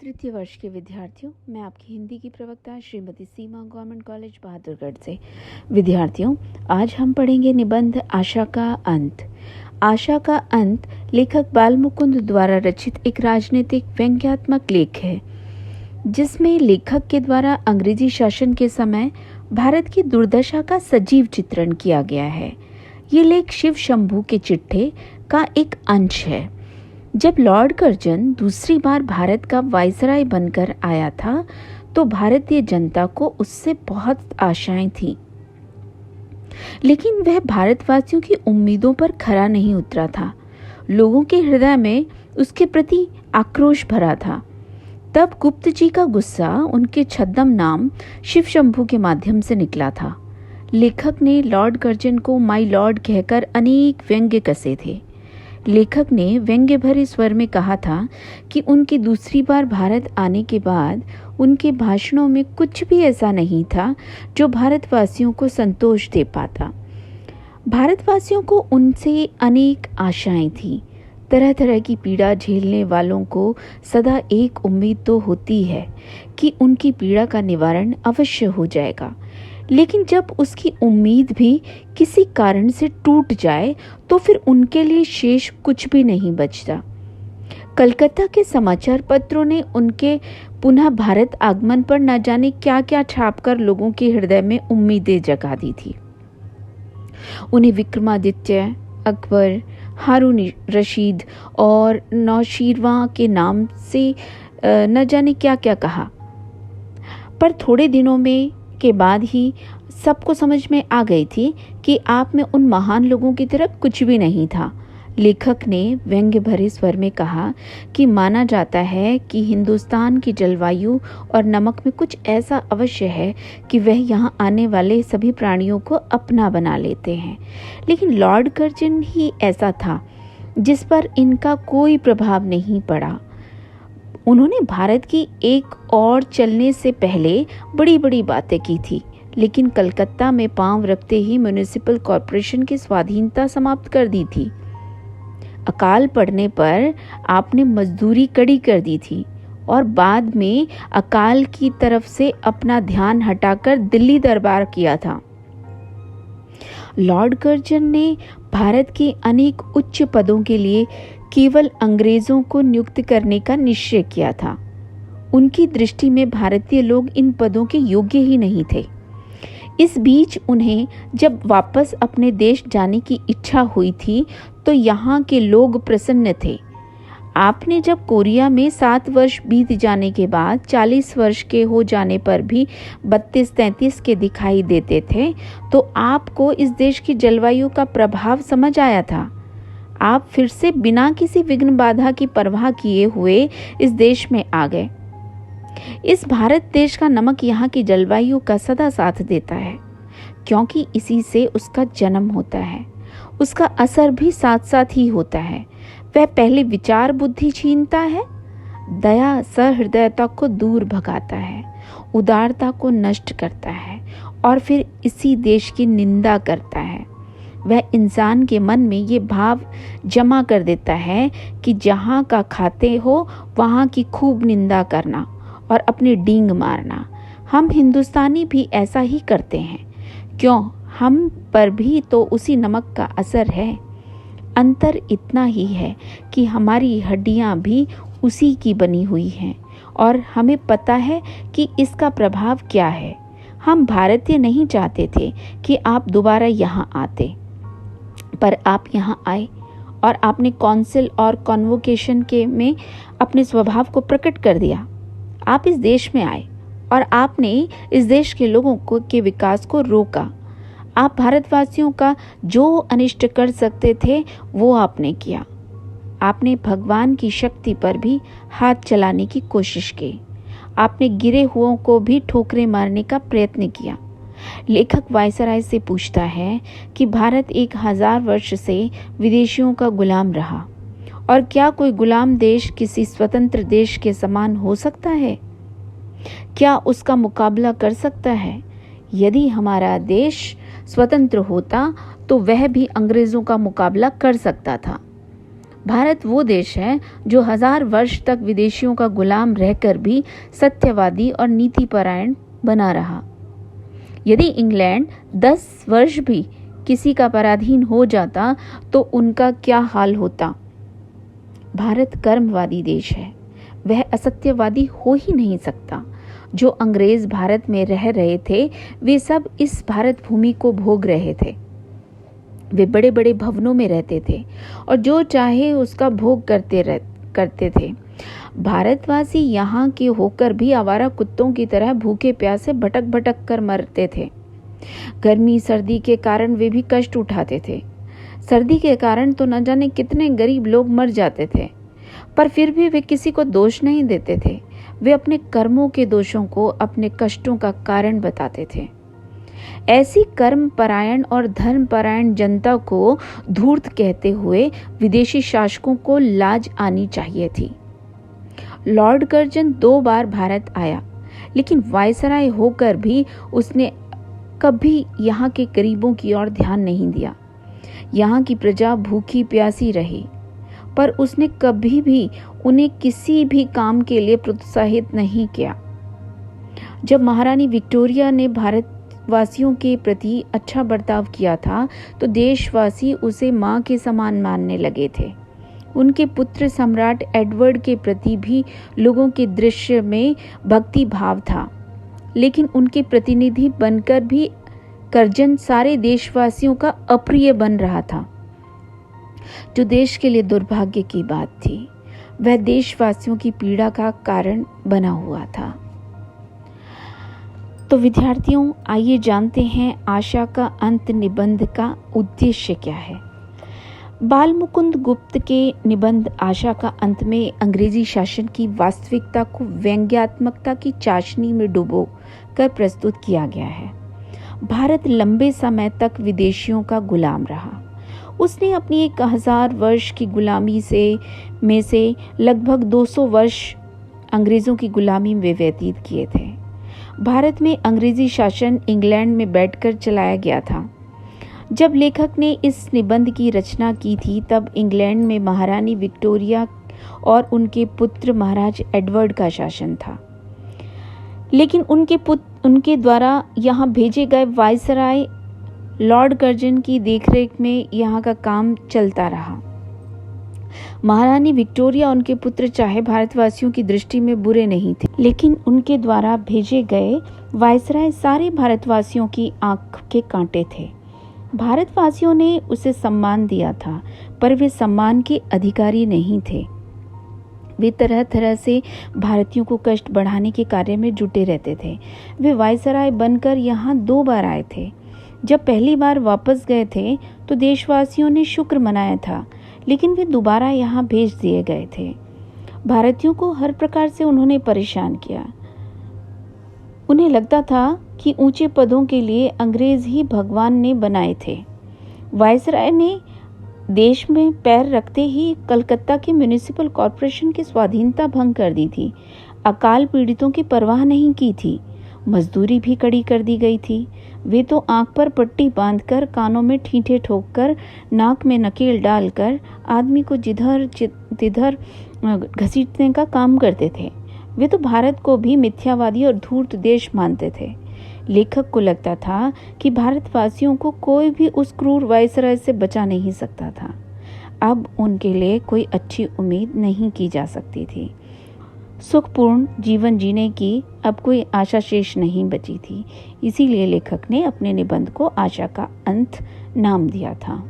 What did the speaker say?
तृतीय वर्ष के विद्यार्थियों, मैं आपकी हिंदी की प्रवक्ता श्रीमती सीमा गवर्नमेंट कॉलेज बहादुरगढ़ से। विद्यार्थियों, आज हम पढ़ेंगे निबंध आशा का अंत। आशा का अंत लेखक बालमुकुंद द्वारा रचित एक राजनीतिक व्यंग्यात्मक लेख है, जिसमें लेखक के द्वारा अंग्रेजी शासन के समय भारत की दुर्दशा का सजीव चित्रण किया गया है। ये लेख शिव शंभू के चिट्ठे का एक अंश है। जब लॉर्ड कर्जन दूसरी बार भारत का वायसराय बनकर आया था, तो भारतीय जनता को उससे बहुत आशाएं थीं, लेकिन वह भारतवासियों की उम्मीदों पर खरा नहीं उतरा था। लोगों के हृदय में उसके प्रति आक्रोश भरा था। तब गुप्त जी का गुस्सा उनके छद्म नाम शिव शंभू के माध्यम से निकला था। लेखक ने लॉर्ड कर्जन को माई लॉर्ड कहकर अनेक व्यंग्य कसे थे। लेखक ने व्यंग्य भरे स्वर में कहा था कि उनकी दूसरी बार भारत आने के बाद उनके भाषणों में कुछ भी ऐसा नहीं था जो भारतवासियों को संतोष दे पाता। भारतवासियों को उनसे अनेक आशाएं थीं। तरह तरह की पीड़ा झेलने वालों को सदा एक उम्मीद तो होती है कि उनकी पीड़ा का निवारण अवश्य हो जाएगा, लेकिन जब उसकी उम्मीद भी किसी कारण से टूट जाए तो फिर उनके लिए शेष कुछ भी नहीं बचता। कलकत्ता के समाचार पत्रों ने उनके पुनः भारत आगमन पर न जाने क्या क्या छापकर लोगों के हृदय में उम्मीदें जगा दी थी। उन्हें विक्रमादित्य, अकबर, हारून रशीद और नौशीरवां के नाम से न जाने क्या क्या कहा, पर थोड़े दिनों में के बाद ही सबको समझ में आ गई थी कि आप में उन महान लोगों की तरह कुछ भी नहीं था। लेखक ने व्यंग्य भरे स्वर में कहा कि माना जाता है कि हिंदुस्तान की जलवायु और नमक में कुछ ऐसा अवश्य है कि वह यहाँ आने वाले सभी प्राणियों को अपना बना लेते हैं, लेकिन लॉर्ड कर्जन ही ऐसा था जिस पर इनका कोई प्रभाव नहीं पड़ा। उन्होंने भारत की एक और चलने से पहले बड़ी बड़ी बातें की थी, लेकिन कलकत्ता में पांव रखते ही म्युनिसिपल कॉरपोरेशन की स्वाधीनता समाप्त कर दी थी। अकाल पड़ने पर आपने मजदूरी कड़ी कर दी थी और बाद में अकाल की तरफ से अपना ध्यान हटाकर दिल्ली दरबार किया था। लॉर्ड कर्जन ने भारत के अनेक उच्च पदों के लिए केवल अंग्रेजों को नियुक्त करने का निश्चय किया था। उनकी दृष्टि में भारतीय लोग इन पदों के योग्य ही नहीं थे। इस बीच उन्हें जब वापस अपने देश जाने की इच्छा हुई थी तो यहाँ के लोग प्रसन्न थे। आपने जब कोरिया में 7 वर्ष बीत जाने के बाद 40 वर्ष के हो जाने पर भी 32-33 के दिखाई देते थे, तो आपको इस देश की जलवायु का प्रभाव समझ आया था। आप फिर से बिना किसी विघ्न बाधा की परवाह किए हुए इस देश में आ गए। इस भारत देश का नमक यहाँ की जलवायु का सदा साथ देता है, क्योंकि इसी से उसका जन्म होता है। उसका असर भी साथ साथ ही होता है। वह पहले विचार बुद्धि छीनता है, दया सहृदयता को दूर भगाता है, उदारता को नष्ट करता है और फिर इसी देश की निंदा करता है। वह इंसान के मन में ये भाव जमा कर देता है कि जहाँ का खाते हो वहाँ की खूब निंदा करना और अपनी डींग मारना। हम हिंदुस्तानी भी ऐसा ही करते हैं। क्यों, हम पर भी तो उसी नमक का असर है। अंतर इतना ही है कि हमारी हड्डियाँ भी उसी की बनी हुई हैं और हमें पता है कि इसका प्रभाव क्या है। हम भारतीय नहीं चाहते थे कि आप दोबारा यहाँ आते, पर आप यहाँ आए और आपने काउंसिल और कॉन्वोकेशन के में अपने स्वभाव को प्रकट कर दिया। आप इस देश में आए और आपने इस देश के लोगों को के विकास को रोका। आप भारतवासियों का जो अनिष्ट कर सकते थे वो आपने किया। आपने भगवान की शक्ति पर भी हाथ चलाने की कोशिश की। आपने गिरे हुओं को भी ठोकरें मारने का प्रयत्न किया। लेखक वायसराय से पूछता है कि भारत 1000 वर्ष से विदेशियों का गुलाम रहा, और क्या कोई गुलाम देश किसी स्वतंत्र देश के समान हो सकता है? क्या उसका मुकाबला कर सकता है? यदि हमारा देश स्वतंत्र होता तो वह भी अंग्रेजों का मुकाबला कर सकता था। भारत वो देश है जो 1000 वर्ष तक विदेशियों का गुलाम रहकर भी सत्यवादी और नीतिपरायण बना रहा। यदि इंग्लैंड 10 वर्ष भी किसी का पराधीन हो जाता तो उनका क्या हाल होता। भारत कर्मवादी देश है, वह असत्यवादी हो ही नहीं सकता। जो अंग्रेज भारत में रह रहे थे वे सब इस भारत भूमि को भोग रहे थे। वे बड़े बड़े भवनों में रहते थे और जो चाहे उसका भोग करते थे। भारतवासी यहाँ के होकर भी आवारा कुत्तों की तरह भूखे प्यासे भटक भटक कर मरते थे। गर्मी सर्दी के कारण वे भी कष्ट उठाते थे। सर्दी के कारण तो न जाने कितने गरीब लोग मर जाते थे, पर फिर भी वे किसी को दोष नहीं देते थे। वे अपने कर्मों के दोषों को अपने कष्टों का कारण बताते थे। ऐसी कर्म परायण और धर्म परायण जनता को धूर्त कहते हुए विदेशी शासकों को लाज आनी चाहिए थी। लॉर्ड कर्जन 2 बार भारत आया, लेकिन वायसराय होकर भी उसने कभी यहाँ के गरीबों की ओर ध्यान नहीं दिया। यहाँ की प्रजा भूखी प्यासी रही, पर उसने कभी भी उन्हें किसी भी काम के लिए प्रोत्साहित नहीं किया। जब महारानी विक्टोरिया ने भारतवासियों के प्रति अच्छा बर्ताव किया था तो देशवासी उसे मां के समान मानने लगे थे। उनके पुत्र सम्राट एडवर्ड के प्रति भी लोगों के दृश्य में भक्ति भाव था, लेकिन उनके प्रतिनिधि बनकर भी कर्जन सारे देशवासियों का अप्रिय बन रहा था, जो देश के लिए दुर्भाग्य की बात थी। वह देशवासियों की पीड़ा का कारण बना हुआ था। तो विद्यार्थियों, आइए जानते हैं आशा का अंत निबंध का उद्देश्य क्या है। बाल मुकुंद गुप्त के निबंध आशा का अंत में अंग्रेजी शासन की वास्तविकता को व्यंग्यात्मकता की चाशनी में डुबो कर प्रस्तुत किया गया है। भारत लंबे समय तक विदेशियों का गुलाम रहा। उसने अपनी 1000 वर्ष की गुलामी में से लगभग 200 वर्ष अंग्रेजों की गुलामी में व्यतीत किए थे। भारत में अंग्रेजी शासन इंग्लैंड में बैठकर चलाया गया था। जब लेखक ने इस निबंध की रचना की थी तब इंग्लैंड में महारानी विक्टोरिया और उनके पुत्र महाराज एडवर्ड का शासन था, लेकिन उनके द्वारा यहाँ भेजे गए वायसराय लॉर्ड कर्जन की देखरेख में यहाँ का काम चलता रहा। महारानी विक्टोरिया और उनके पुत्र चाहे भारतवासियों की दृष्टि में बुरे नहीं थे, लेकिन उनके द्वारा भेजे गए वायसराय सारे भारतवासियों की आंख के कांटे थे। भारतवासियों ने उसे सम्मान दिया था, पर वे सम्मान के अधिकारी नहीं थे। वे तरह तरह से भारतीयों को कष्ट बढ़ाने के कार्य में जुटे रहते थे। वे वायसराय बनकर यहाँ 2 बार आए थे। जब पहली बार वापस गए थे तो देशवासियों ने शुक्र मनाया था, लेकिन वे दोबारा यहाँ भेज दिए गए थे। भारतीयों को हर प्रकार से उन्होंने परेशान किया। उन्हें लगता था कि ऊंचे पदों के लिए अंग्रेज ही भगवान ने बनाए थे। वायसराय ने देश में पैर रखते ही कलकत्ता के म्युनिसिपल कॉरपोरेशन की स्वाधीनता भंग कर दी थी। अकाल पीड़ितों की परवाह नहीं की थी। मजदूरी भी कड़ी कर दी गई थी। वे तो आंख पर पट्टी बांधकर, कानों में ठीठे ठोककर, नाक में नकेल डालकर आदमी को जिधर तिधर घसीटने का काम करते थे। वे तो भारत को भी मिथ्यावादी और धूर्त देश मानते थे। लेखक को लगता था कि भारतवासियों को कोई भी उस क्रूर वायसराय से बचा नहीं सकता था। अब उनके लिए कोई अच्छी उम्मीद नहीं की जा सकती थी। सुखपूर्ण जीवन जीने की अब कोई आशा शेष नहीं बची थी। इसीलिए लेखक ने अपने निबंध को आशा का अंत नाम दिया था।